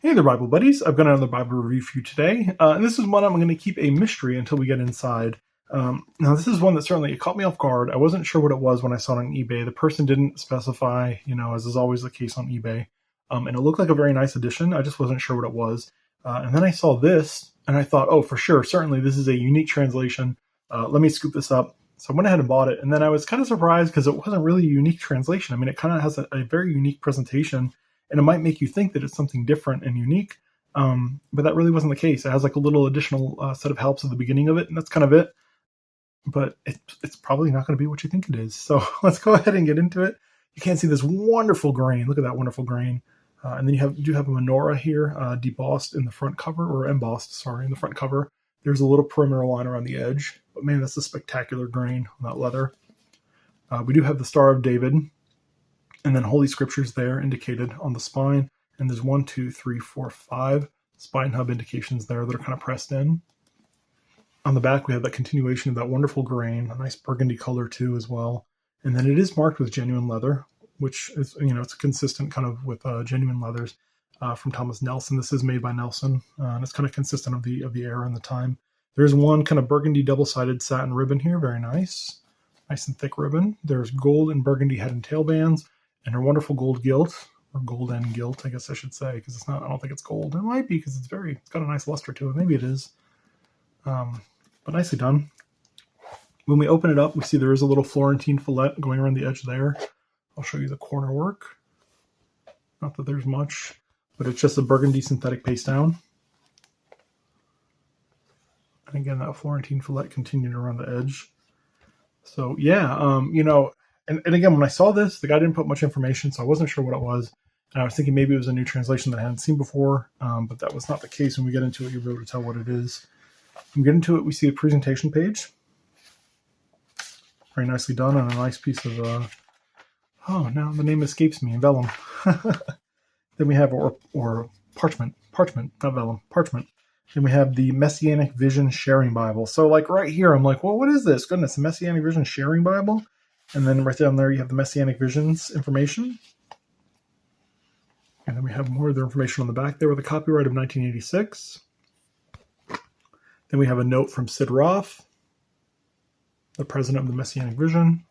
Hey there, Bible buddies. I've got another Bible review for you today. And this is one I'm going to keep a mystery until we get inside. Now, this is one that certainly it caught me off guard. I wasn't sure what it was when I saw it on eBay. The person didn't specify, as is always the case on eBay. And it looked like a very nice edition. I just wasn't sure what it was. And then I saw this, and I thought, oh, for sure, certainly this is a unique translation. Let me scoop this up. So I went ahead and bought it. And then I was kind of surprised because it wasn't really a unique translation. I mean, it kind of has a very unique presentation. And it might make you think that it's something different and unique, but that really wasn't the case. It has like a little additional set of helps at the beginning of it, and that's kind of it. But it's probably not going to be what you think it is. So let's go ahead and get into it. You can see this wonderful grain. Look at that wonderful grain. And then you do have a menorah here, debossed in the front cover, or embossed, sorry, in the front cover. There's a little perimeter line around the edge. But man, that's a spectacular grain on that leather. We do have the Star of David. And then Holy Scriptures there indicated on the spine. And there's 1, 2, 3, 4, 5 spine hub indications there that are kind of pressed in. On the back, we have that continuation of that wonderful grain, a nice burgundy color too as well. And then it is marked with genuine leather, which is, it's consistent kind of with genuine leathers from Thomas Nelson. This is made by Nelson, and it's kind of consistent of the era and the time. There's one kind of burgundy double-sided satin ribbon here, very nice. Nice and thick ribbon. There's gold and burgundy head and tail bands. And her wonderful gold gilt, or golden gilt, I guess I should say, because it's not. I don't think it's gold. It might be because it's got a nice luster to it. Maybe it is, but nicely done. When we open it up, we see there is a little Florentine fillet going around the edge there. I'll show you the corner work. Not that there's much, but it's just a burgundy synthetic paste down. And again, that Florentine fillet continued around the edge. So yeah, And again, when I saw this, the guy didn't put much information, so I wasn't sure what it was. And I was thinking maybe it was a new translation that I hadn't seen before, but that was not the case. When we get into it, you'll be able to tell what it is. When we get into it, we see a presentation page. Very nicely done on a nice piece of, now the name escapes me, vellum. Then we have, or parchment, not vellum, parchment. Then we have the Messianic Vision Sharing Bible. So like right here, I'm like, well, what is this? Goodness, the Messianic Vision Sharing Bible? And then right down there, you have the Messianic Visions information. And then we have more of the information on the back there with a copyright of 1986. Then we have a note from Sid Roth, the president of the Messianic Vision.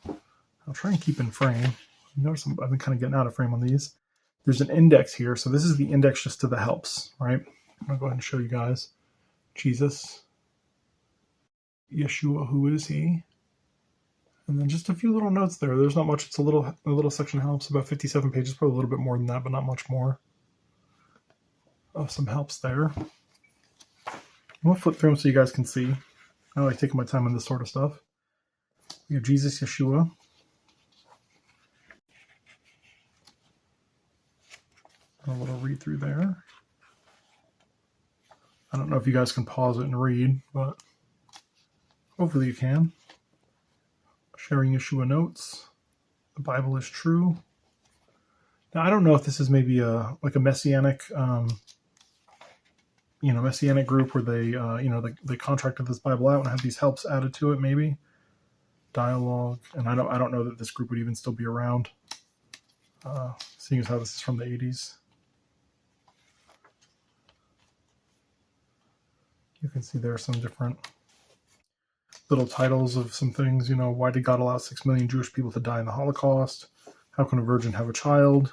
I'll try and keep in frame. Notice I've been kind of getting out of frame on these. There's an index here. So this is the index just to the helps, right? I'm going to go ahead and show you guys. Jesus, Yeshua, who is he? And then just a few little notes there. There's not much. It's a little section helps, about 57 pages, probably a little bit more than that, but not much more. Some helps there. I'm going to flip through them so you guys can see. I like taking my time on this sort of stuff. We have Jesus, Yeshua. A little read through there. I don't know if you guys can pause it and read, but hopefully you can. Sharing Yeshua notes. The Bible is true. Now I don't know if this is maybe like a messianic, messianic group where they contracted this Bible out and had these helps added to it. Maybe dialogue, and I don't know that this group would even still be around, seeing as how this is from the 80s. You can see there are some different little titles of some things, why did God allow 6 million Jewish people to die in the Holocaust? How can a virgin have a child?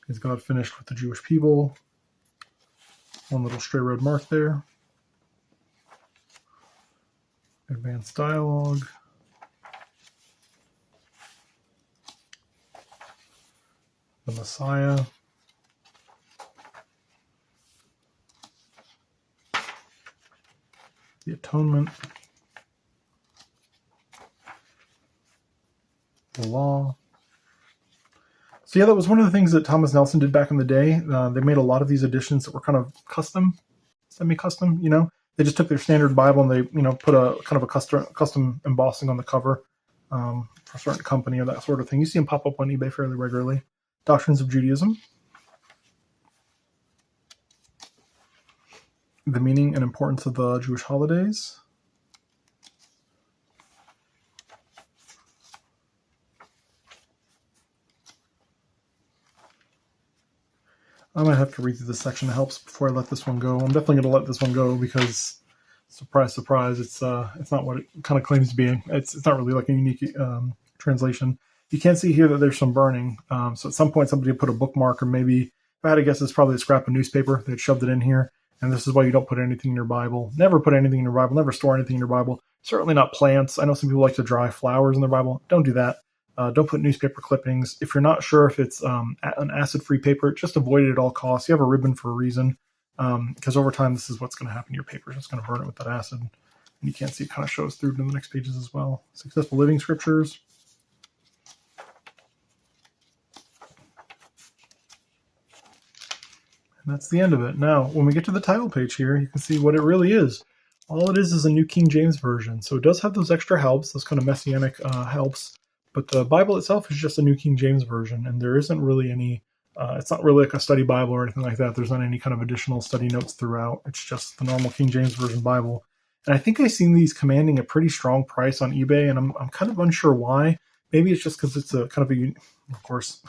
Is God finished with the Jewish people? One little stray red mark there. Advanced dialogue. The Messiah. The Atonement. The law. So yeah, that was one of the things that Thomas Nelson did back in the day. They made a lot of these editions that were kind of custom, semi-custom. They just took their standard Bible and they put a kind of a custom embossing on the cover for a certain company or that sort of thing. You see them pop up on eBay fairly regularly. Doctrines of Judaism. The meaning and importance of the Jewish holidays. I might have to read through this section of helps before I let this one go. I'm definitely going to let this one go because, surprise, surprise, it's not what it kind of claims to be. It's not really like a unique translation. You can see here that there's some burning. So at some point somebody put a bookmark, or maybe, if I had to guess, it's probably a scrap of newspaper. They'd shoved it in here. And this is why you don't put anything in your Bible. Never put anything in your Bible. Never store anything in your Bible. Certainly not plants. I know some people like to dry flowers in their Bible. Don't do that. Don't put newspaper clippings. If you're not sure if it's an acid-free paper, just avoid it at all costs. You have a ribbon for a reason, because over time this is what's going to happen to your paper. It's going to burn it with that acid. And you can't see it kind of shows through to the next pages as well. Successful Living Scriptures. And that's the end of it. Now, when we get to the title page here, you can see what it really is. All it is a New King James Version. So it does have those extra helps, those kind of Messianic helps. But the Bible itself is just a New King James Version, and there isn't really any, it's not really like a study Bible or anything like that. There's not any kind of additional study notes throughout. It's just the normal King James Version Bible. And I think I've seen these commanding a pretty strong price on eBay, and I'm kind of unsure why. Maybe it's just because it's a kind of a, of course,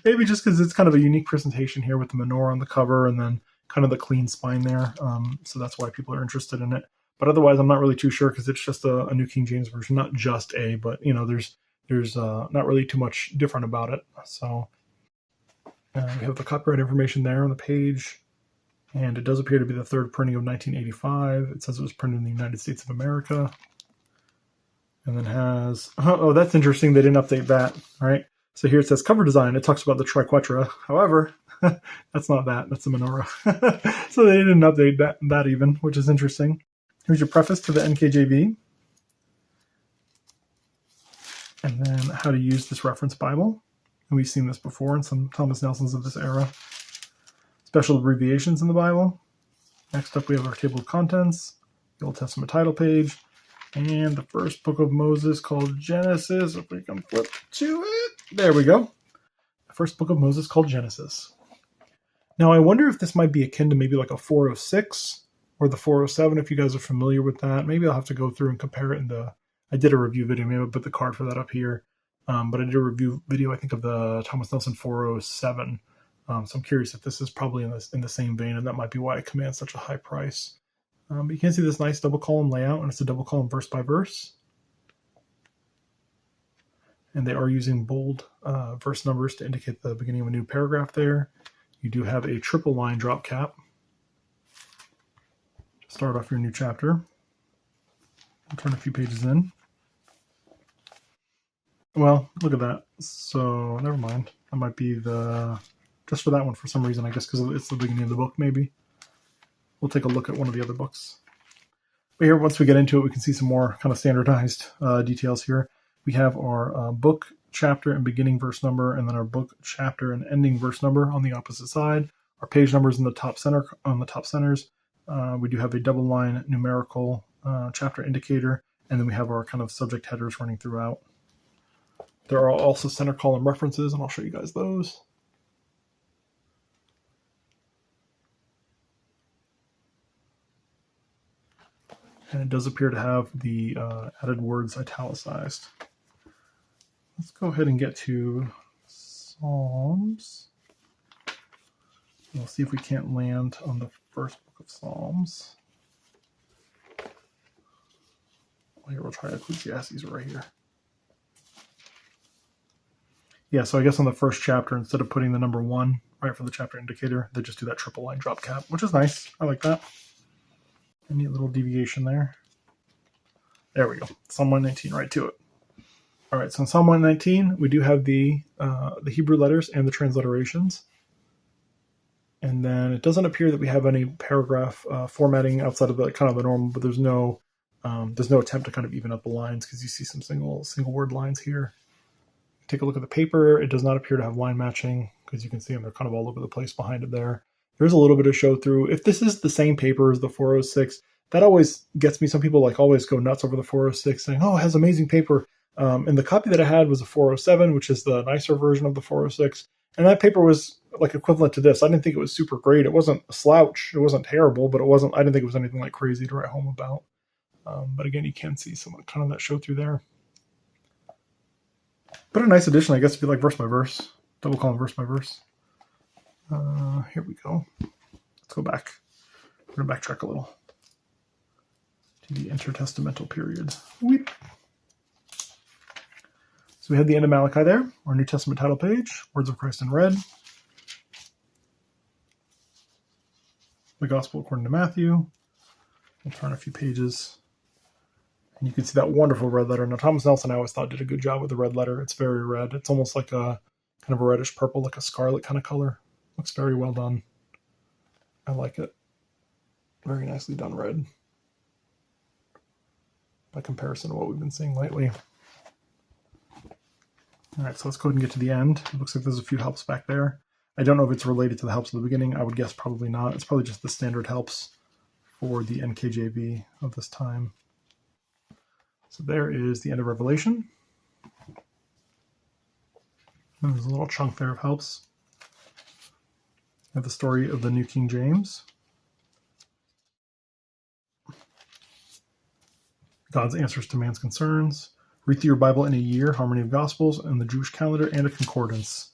maybe just because it's kind of a unique presentation here with the menorah on the cover and then kind of the clean spine there. So that's why people are interested in it. But otherwise, I'm not really too sure because it's just a New King James Version, not just a, but there's not really too much different about it. So we have the copyright information there on the page, and it does appear to be the third printing of 1985. It says it was printed in the United States of America, and then has, oh, that's interesting. They didn't update that. All right. So here it says cover design. It talks about the triquetra. However, that's not that. That's the menorah. So they didn't update that even, which is interesting. Here's your preface to the NKJV. And then how to use this reference Bible. And we've seen this before in some Thomas Nelsons of this era. Special abbreviations in the Bible. Next up, we have our table of contents, the Old Testament title page, and the first book of Moses called Genesis. If we can flip to it. There we go. The first book of Moses called Genesis. Now, I wonder if this might be akin to maybe like a 406 or the 407, if you guys are familiar with that. Maybe I'll have to go through and compare it in the... I did a review video. Maybe I'll put the card for that up here. But I did a review video, I think, of the Thomas Nelson 407. So I'm curious if this is probably in the same vein, and that might be why it commands such a high price. But you can see this nice double column layout, and it's a double column verse by verse. And they are using bold verse numbers to indicate the beginning of a new paragraph there. You do have a triple line drop cap to start off your new chapter. I'll turn a few pages in. Well, look at that. So, never mind. That might be just for that one for some reason, I guess, because it's the beginning of the book, maybe. We'll take a look at one of the other books. But here, once we get into it, we can see some more kind of standardized details here. We have our book, chapter, and beginning verse number, and then our book, chapter, and ending verse number on the opposite side. Our page numbers in the top center, on the top centers. We do have a double line numerical chapter indicator, and then we have our kind of subject headers running throughout. There are also center column references, and I'll show you guys those. And it does appear to have the added words italicized. Let's go ahead and get to Psalms. We'll see if we can't land on the first book of Psalms. Here, we'll try Ecclesiastes right here. Yeah, so I guess on the first chapter, instead of putting the number 1 right for the chapter indicator, they just do that triple line drop cap, which is nice. I like that. A neat little deviation there. There we go. Psalm 119, right to it. All right, so in Psalm 119, we do have the Hebrew letters and the transliterations. And then it doesn't appear that we have any paragraph formatting outside of the kind of the normal, but there's no attempt to kind of even up the lines because you see some single word lines here. Take a look at the paper. It does not appear to have line matching because you can see them. They're kind of all over the place behind it there. There's a little bit of show through. If this is the same paper as the 406, that always gets me. Some people always go nuts over the 406 saying, oh, it has amazing paper. And the copy that I had was a 407, which is the nicer version of the 406. And that paper was like equivalent to this. I didn't think it was super great. It wasn't a slouch. It wasn't terrible, but I didn't think it was anything like crazy to write home about. But again, you can see some kind of that show through there. But a nice addition, I guess, if you like verse by verse, double column verse by verse. Here we go. Let's go back. We're going to backtrack a little to the intertestamental period. Weep. So we had the end of Malachi there, our New Testament title page, Words of Christ in red. The Gospel according to Matthew. We'll turn a few pages. And you can see that wonderful red letter. Now, Thomas Nelson, I always thought, did a good job with the red letter. It's very red. It's almost like a kind of a reddish purple, like a scarlet kind of color. Looks very well done. I like it. Very nicely done red. By comparison to what we've been seeing lately. All right, so let's go ahead and get to the end. It looks like there's a few helps back there. I don't know if it's related to the helps of the beginning. I would guess probably not. It's probably just the standard helps for the NKJV of this time. So there is the end of Revelation. And there's a little chunk there of helps. We have the story of the New King James. God's answers to man's concerns. Read through your Bible in a year, Harmony of Gospels, and the Jewish calendar, and a concordance.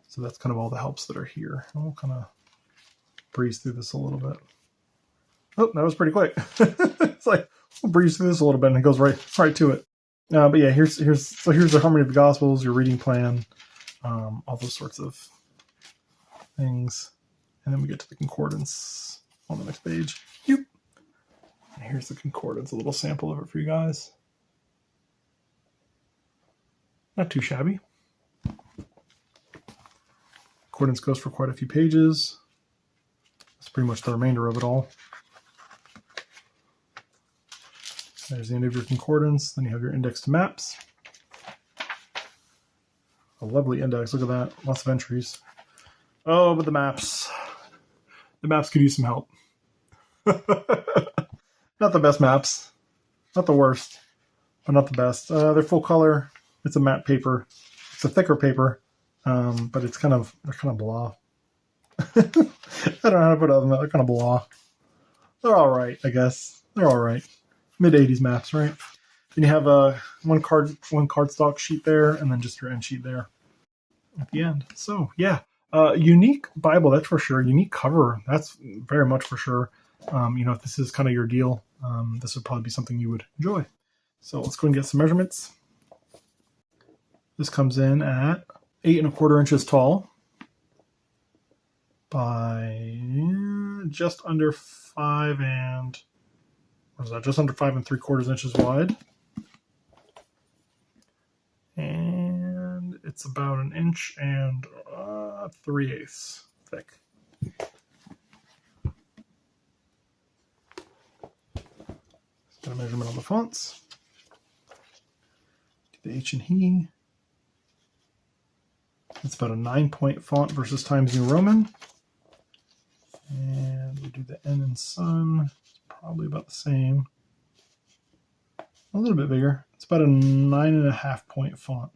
So that's kind of all the helps that are here. And we'll kind of breeze through this a little bit. Oh, that was pretty quick. It's like, we'll breeze through this a little bit, and it goes right to it. But yeah, here's the Harmony of the Gospels, your reading plan, all those sorts of things. And then we get to the concordance on the next page. Yep. And here's the concordance, a little sample of it for you guys. Not too shabby. Concordance goes for quite a few pages. That's pretty much the remainder of it all. There's the end of your concordance. Then you have your index to maps. A lovely index. Look at that. Lots of entries. Oh, but the maps. The maps could use some help. Not the best maps. Not the worst. But not the best. They're full color. It's a matte paper. It's a thicker paper. But they're kind of blah. I don't know how to put it other than that. They're kind of blah. They're all right, I guess. They're all right. Mid-'80s maps, right? Then you have one cardstock sheet there, and then just your end sheet there at the end. So yeah, unique Bible, that's for sure. Unique cover, that's very much for sure. If this is kind of your deal, this would probably be something you would enjoy. So let's go and get some measurements. This comes in at 8 1/4 inches tall by just under 5 just under 5 3/4 inches wide. And it's about 1 inch and 3/8 thick. Got a measurement on the fonts. Do the H and he. It's about a 9-point font versus Times New Roman. And we do the N in Sun. It's probably about the same. A little bit bigger. It's about a 9.5-point font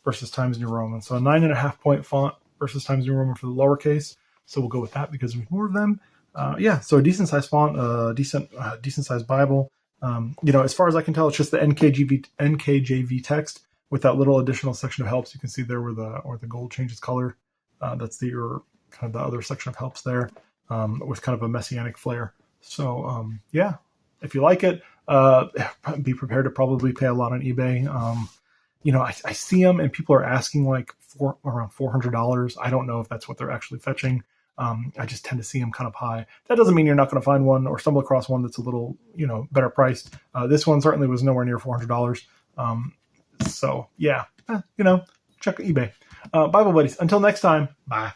versus Times New Roman. So a 9.5-point font versus Times New Roman for the lowercase. So we'll go with that because there's more of them. So a decent sized font, decent sized Bible. As far as I can tell, it's just the NKJV text with that little additional section of helps. You can see there where the gold changes color. That's kind of the other section of helps there, with kind of a Messianic flair. So if you like it, be prepared to probably pay a lot on eBay. I see them and people are asking like around $400. I don't know if that's what they're actually fetching. I just tend to see them kind of high. That doesn't mean you're not going to find one or stumble across one that's a little, better priced. This one certainly was nowhere near $400. Check eBay. Bible Buddies. Until next time, bye.